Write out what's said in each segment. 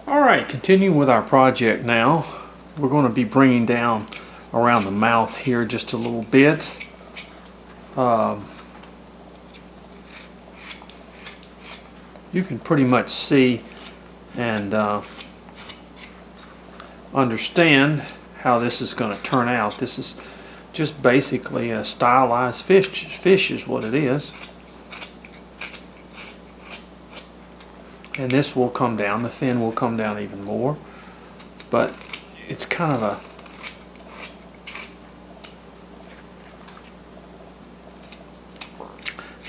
Alright, continuing with our project now. We're going to be bringing down around the mouth here just a little bit. You can pretty much see and understand how this is going to turn out. This is just basically a stylized fish is what it is. And this will come down, the fin will come down even more, but it's kind of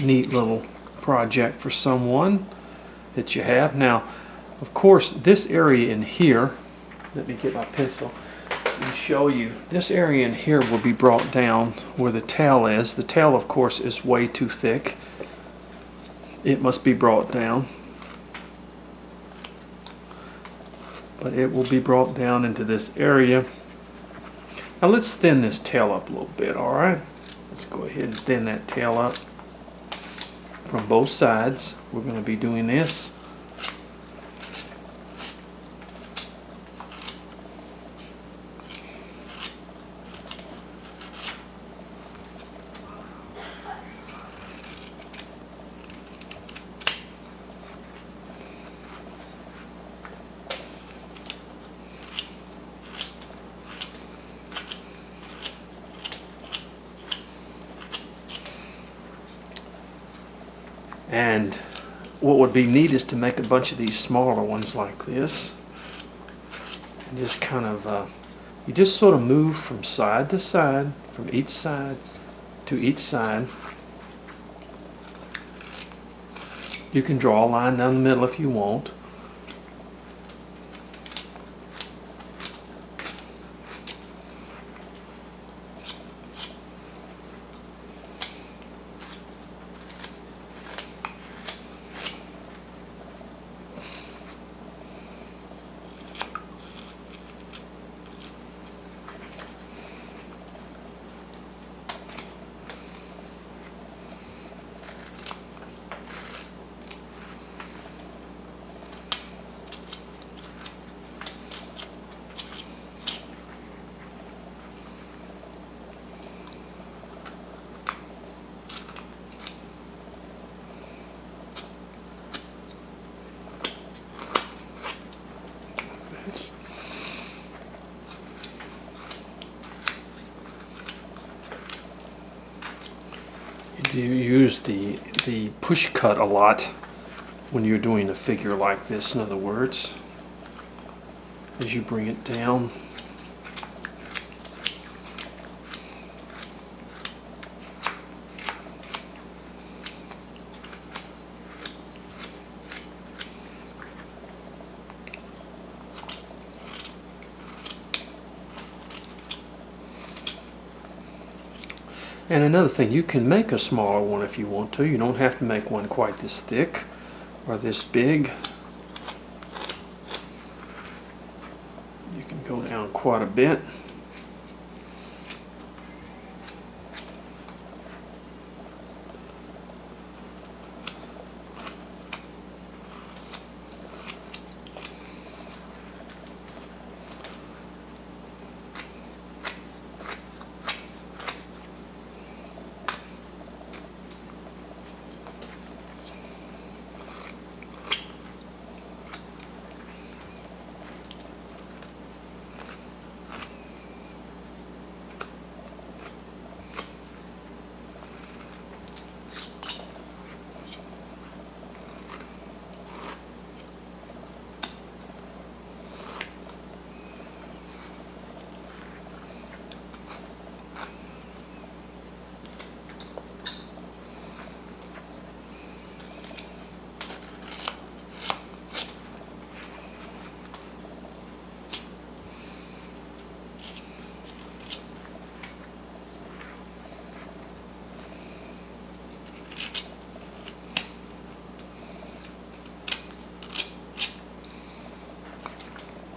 a neat little project for someone that you have. Now, of course, this area in here, let me get my pencil and show you, this area in here will be brought down where the tail is. The tail, of course, is way too thick. It must be brought down. But it will be brought down into this area. Now let's thin this tail up a little bit, alright? Let's go ahead and thin that tail up from both sides. We're going to be doing this. And what would be neat is to make a bunch of these smaller ones like this. And just kind of, you just sort of move from side to side, from each side to each side. You can draw a line down the middle if you want. You use the push cut a lot when you're doing a figure like this, in other words, as you bring it down. And another thing, you can make a smaller one if you want to. You don't have to make one quite this thick or this big. You can go down quite a bit.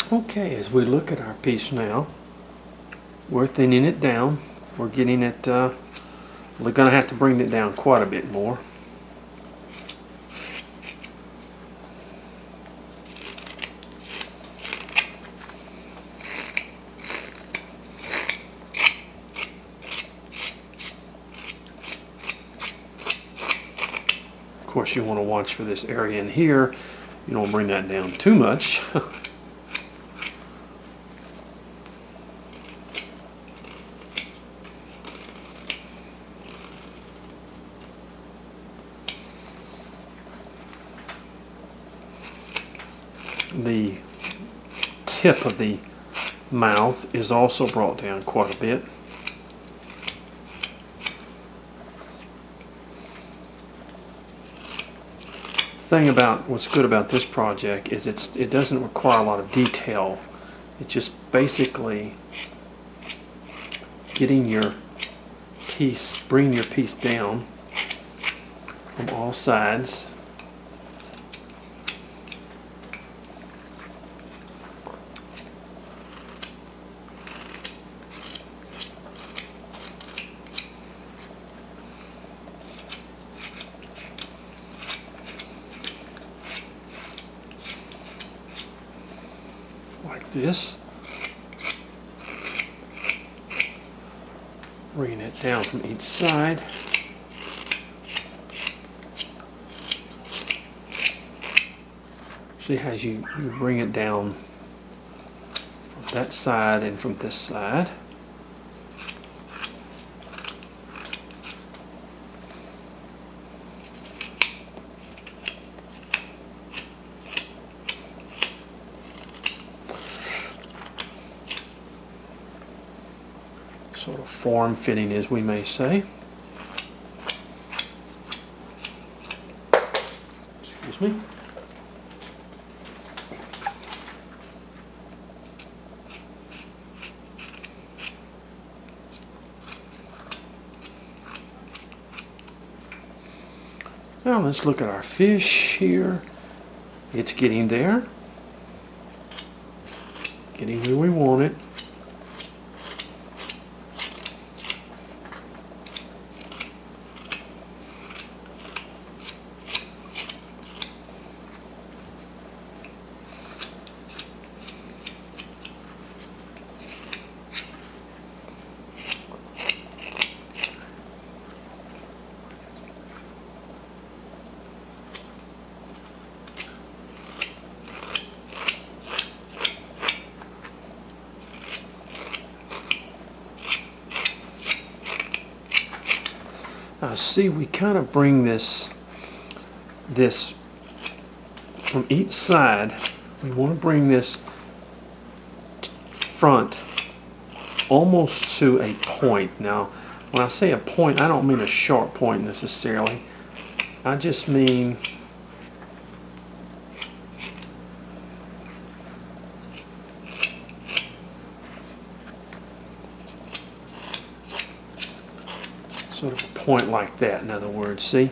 Okay, as we look at our piece now, we're thinning it down. We're getting it, we're going to have to bring it down quite a bit more. course, you want to watch for this area in here. You don't bring that down too much. The tip of the mouth is also brought down quite a bit. Thing about what's good about this project is it doesn't require a lot of detail. It's just basically getting your piece, bringing your piece down from all sides. Like this. Bringing it down from each side. See how you bring it down from that side and from this side. Sort of form-fitting, as we may say. Excuse me. Now let's look at our fish here. It's getting there. Getting where we want it. See, we kind of bring this from each side. We want to bring this front almost to a point. Now, when I say a point, I don't mean a sharp point necessarily. I just mean sort of a point like that, in other words, see?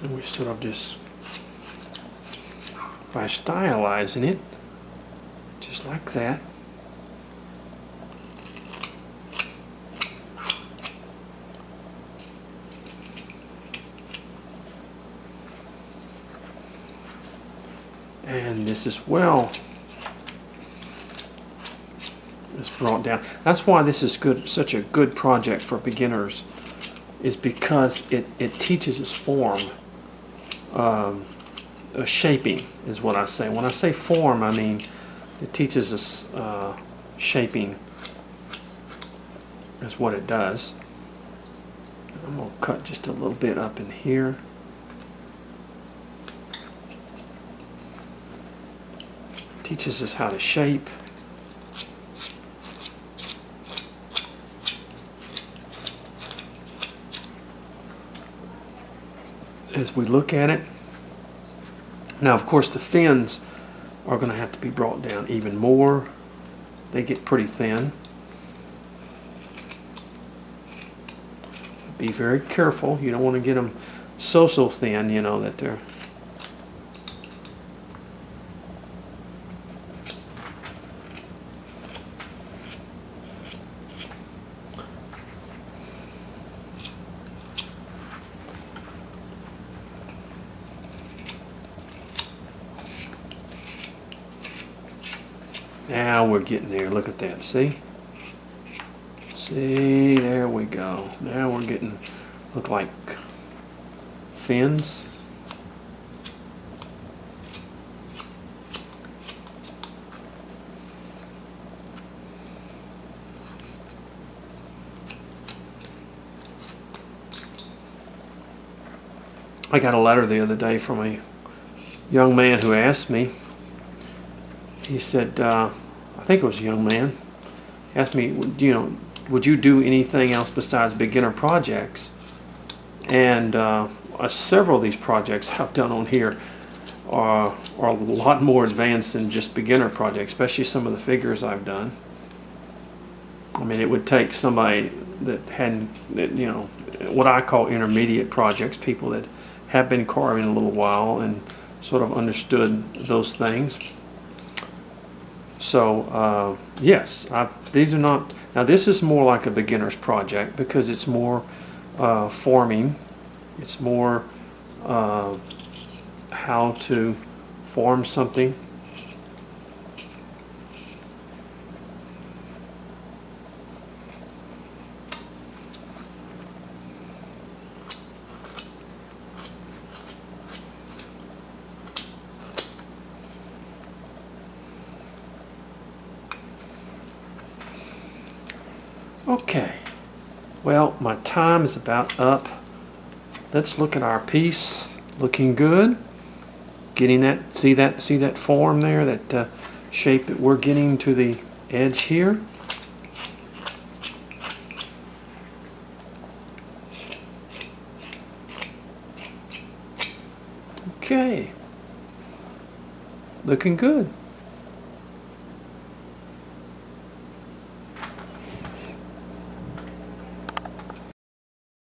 And we sort of just, by stylizing it, just like that. And this as well is brought down. That's why this is good, such a good project for beginners, is because it teaches us form. Shaping is what I say. When I say form, I mean it teaches us shaping is what it does. I'm going to cut just a little bit up in here. Teaches us how to shape. As we look at it. Now, of course, the fins are going to have to be brought down even more. They get pretty thin. Be very careful. You don't want to get them so thin, you know, that they're Now we're getting there. Look at that. See? See, there we go. Now we're getting, look like fins. I got a letter the other day from a young man who asked me, he said, I think it was a young man, asked me, would you do anything else besides beginner projects? And several of these projects I've done on here are a lot more advanced than just beginner projects, especially some of the figures I've done. I mean, it would take somebody that hadn't, what I call intermediate projects, people that have been carving a little while and sort of understood those things. So yes, these are not, now this is more like a beginner's project because it's more forming, it's more how to form something. Okay, well, my time is about up. Let's look at our piece. Looking good. Getting that, see that form there, that shape that we're getting to the edge here. Okay, looking good.